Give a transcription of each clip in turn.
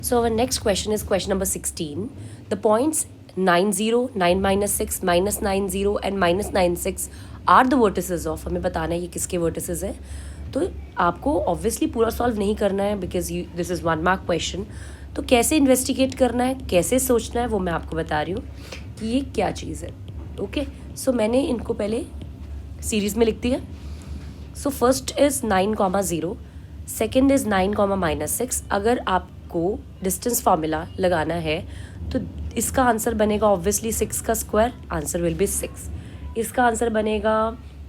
So our next question is question number 16. The points 90, 9 minus 6, minus 90 and minus 96 are the vertices of, हमें बताना है ये किसके vertices है. तो आपको ऑब्वियसली पूरा सॉल्व नहीं करना है because this is 1 mark question. तो कैसे इन्वेस्टिगेट करना है, कैसे सोचना है, वो मैं आपको बता रही हूँ कि ये क्या चीज़ है. ओके, सो मैंने इनको पहले सीरीज़ में लिख दिया. So first is 9, 0, second is 9, -6. अगर आपको डिस्टेंस फार्मूला लगाना है तो इसका आंसर बनेगा ऑब्वियसली 6 का स्क्वायर, आंसर विल बी 6. इसका आंसर बनेगा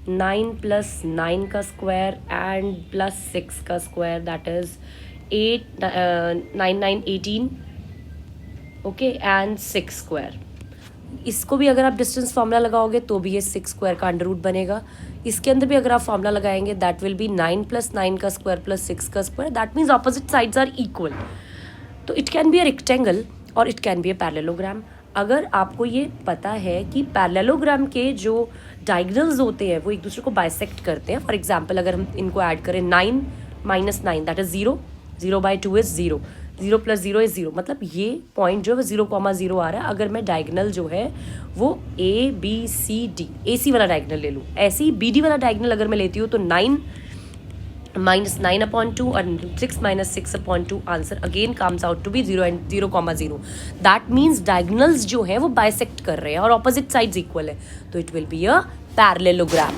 9 + 9 का स्क्वायर एंड +6 का square, that is 8, 9, 9, 18. Okay, and 6 square. इसको भी अगर आप डिस्टेंस फार्मूला लगाओगे तो भी ये 6 स्क्वायर का अंडर रूट बनेगा. इसके अंदर भी अगर आप फार्मूला लगाएंगे दैट विल बी 9 + 9 का स्क्वायर +6 का square. That means opposite sides are equal. तो it can be a rectangle और it can be a parallelogram. अगर आपको ये पता है कि पैरेललोग्राम के जो डायगोनल्स होते हैं वो एक दूसरे को बाइसेक्ट करते हैं. फॉर एग्जांपल अगर हम इनको ऐड करें 9 - 9 दैट इज़ 0, 0/2 इज़ 0, 0 + 0 इज़ 0. मतलब ये पॉइंट जो है 0,0 आ रहा है. अगर मैं डायगोनल जो है वो ABCD AC वाला डायगोनल ले लूँ, ऐसे ही BD वाला डायगोनल अगर मैं लेती हूँ तो 9 - 9/2 और 6 - 6/2 answer again comes out to be 0 and 0,0. That means diagonals जो है वो बाइसेक्ट कर रहे हैं और ऑपोजिट साइड्स इक्वल है. तो it will be a parallelogram.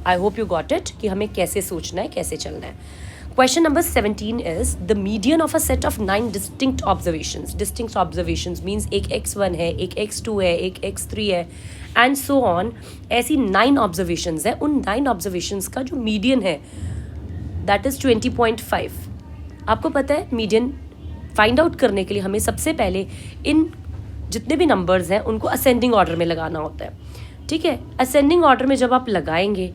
I hope you got it कि हमें कैसे सोचना है, कैसे चलना है. Question number 17 is the median of a set of 9 distinct observations. Distinct observations means एक x1 है, एक x2 है, एक x3 है and so on. ऐसी 9 observations है. उन 9 observations का जो median है that is 20.5. आपको पता है मीडियन फाइंड आउट करने के लिए हमें सबसे पहले इन जितने भी नंबर्स हैं उनको असेंडिंग ऑर्डर में लगाना होता है. ठीक है, असेंडिंग ऑर्डर में जब आप लगाएंगे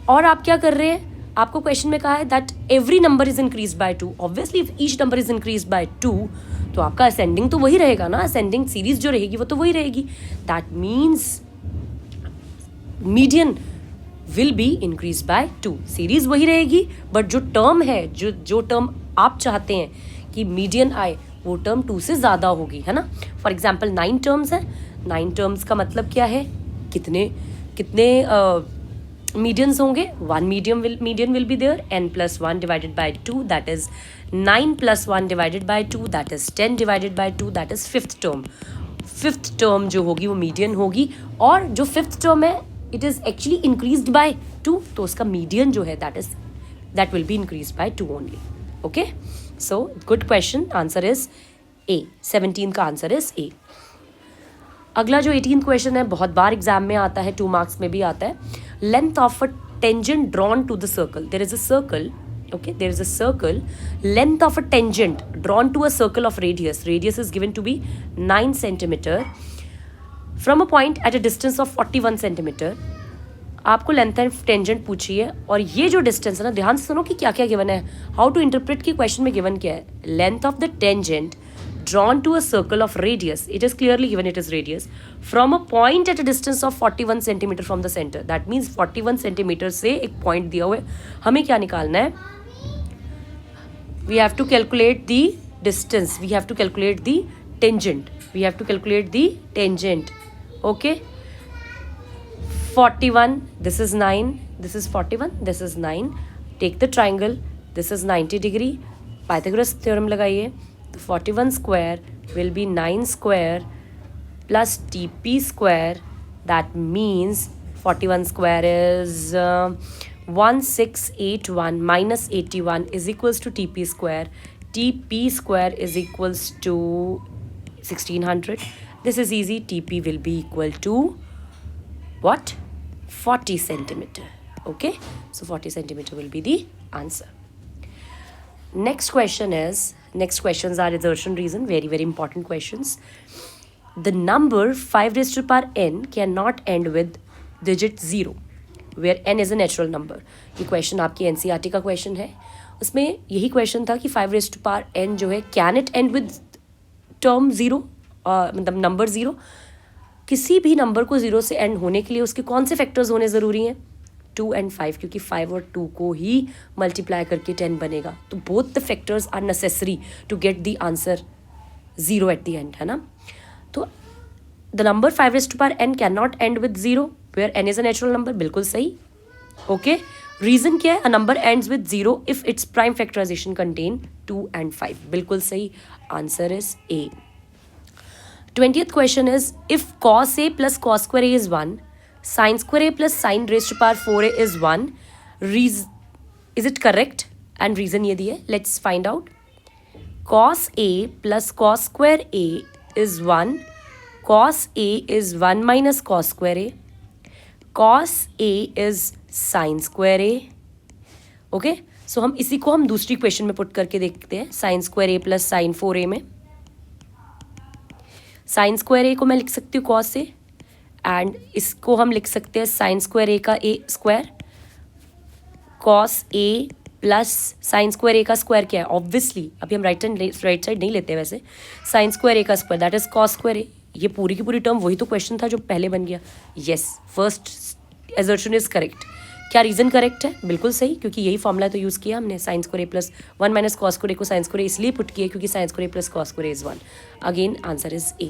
और आप क्या कर रहे हैं, आपको क्वेश्चन में कहा है that every number is increase by 2. Obviously if each number is increase by 2 तो आपका असेंडिंग तो वही रहेगा ना, असेंडिंग सीरीज जो रहेगी वो तो वही रहेगी. That means median will be increase by 2. Series वही रहेगी बट जो टर्म है, जो टर्म आप चाहते हैं कि मीडियन आए वो टर्म 2 से ज़्यादा होगी, है ना. फॉर एग्जाम्पल 9 टर्म्स है. 9 टर्म्स का मतलब क्या है, कितने medians होंगे. 1 median will be there, n + 1 divided by 2 that is 9 + 1 divided by 2 that is 10 divided by 2 that is 5th term. 5th term जो होगी वो median होगी और जो 5th term है it is actually increased by 2 तो उसका median जो है that will be increased by 2 only. Okay, so good question. Answer is A. 17 का आंसर is A. अगला जो 18th क्वेश्चन है बहुत बार एग्जाम में आता है, 2 मार्क्स में भी आता है. Length of a tangent drawn to the circle. There is a circle. Okay, there is a circle. Length of a tangent drawn to a circle of radius. Radius is given to be 9 centimeter from a point at a distance of 41 centimeter. आपको length of tangent पूछी है और ये जो distance है ना, ध्यान से सुनो कि क्या क्या गिवन है, हाउ टू इंटरप्रेट की क्वेश्चन में गिवन क्या है. Length of the tangent drawn to a circle of radius, it is clearly given it is radius, from a point at a distance of 41 centimeter from the center. That means 41 centimeter से एक point दिया हुआ है, हमें क्या निकालना है, we have to calculate the distance, we have to calculate the tangent, we have to calculate the tangent. Okay, 41, this is 9, this is 41, this is 9. Take the triangle, this is 90 degree. Pythagoras theorem लगाइए. 41 square will be 9 square plus TP square. That means 41 square is 1681 minus 81 is equals to TP square. TP square is equals to 1600. This is easy. TP will be equal to what? 40 centimeter. Okay, so 40 centimeter will be the answer. Next questions are assertion reason, very very important questions. The number 5 raised to the power n cannot end with digit 0 where n is a natural number. ये question आपकी NCERT का question है. उसमें यही question था कि 5 raised to the power n जो है can it and with term 0, मतलब नंबर 0. किसी भी नंबर को 0 से एंड होने के लिए उसके कौन से फैक्टर्स होने ज़रूरी हैं, 2 and 5, क्योंकि 5 और 2 को ही मल्टीप्लाई करके 10 बनेगा. तो both the factors are necessary to get the answer 0 at the end, है ना. तो the number 5n can not end with 0 where n is a natural number. बिल्कुल सही. ओके, रीजन क्या है? A number ends with 0 if it's prime factorisation contain 2 and 5. बिल्कुल सही. Answer is A. 20th question is, if cos A plus cos square A is 1, sin square A plus sin raised to power 4A is 1, is it correct? And reason ये दिए. Let's find out. Cos A plus cos square A is 1. Cos A is 1 minus cos square A. Cos A is sin square A. Okay? So हम इसी को हम दूसरी question में put करके देखते हैं. sin square A plus sin 4A में. साइन स्क्वायर ए को मैं लिख सकती हूँ कॉस से, एंड इसको हम लिख सकते हैं साइन स्क्वायर ए का ए square. Cos A plus sign square A का स्क्वायर क्या है? ऑब्वियसली अभी हम राइट साइड नहीं लेते वैसे. साइन स्क्वायर ए का square that is cos square A. ये पूरी की पूरी टर्म वही तो क्वेश्चन था जो पहले बन गया. Yes, first assertion is correct. क्या रीज़न करेक्ट है? बिल्कुल सही, क्योंकि यही फॉर्मूला तो यूज़ किया हमने. साइन स्क्वायर ए प्लस 1 माइनस कॉस स्क्वायर ए को साइन स्क्वायर ए इसलिए पुट किया क्योंकि sign square A plus cos square A is 1. Again answer is A.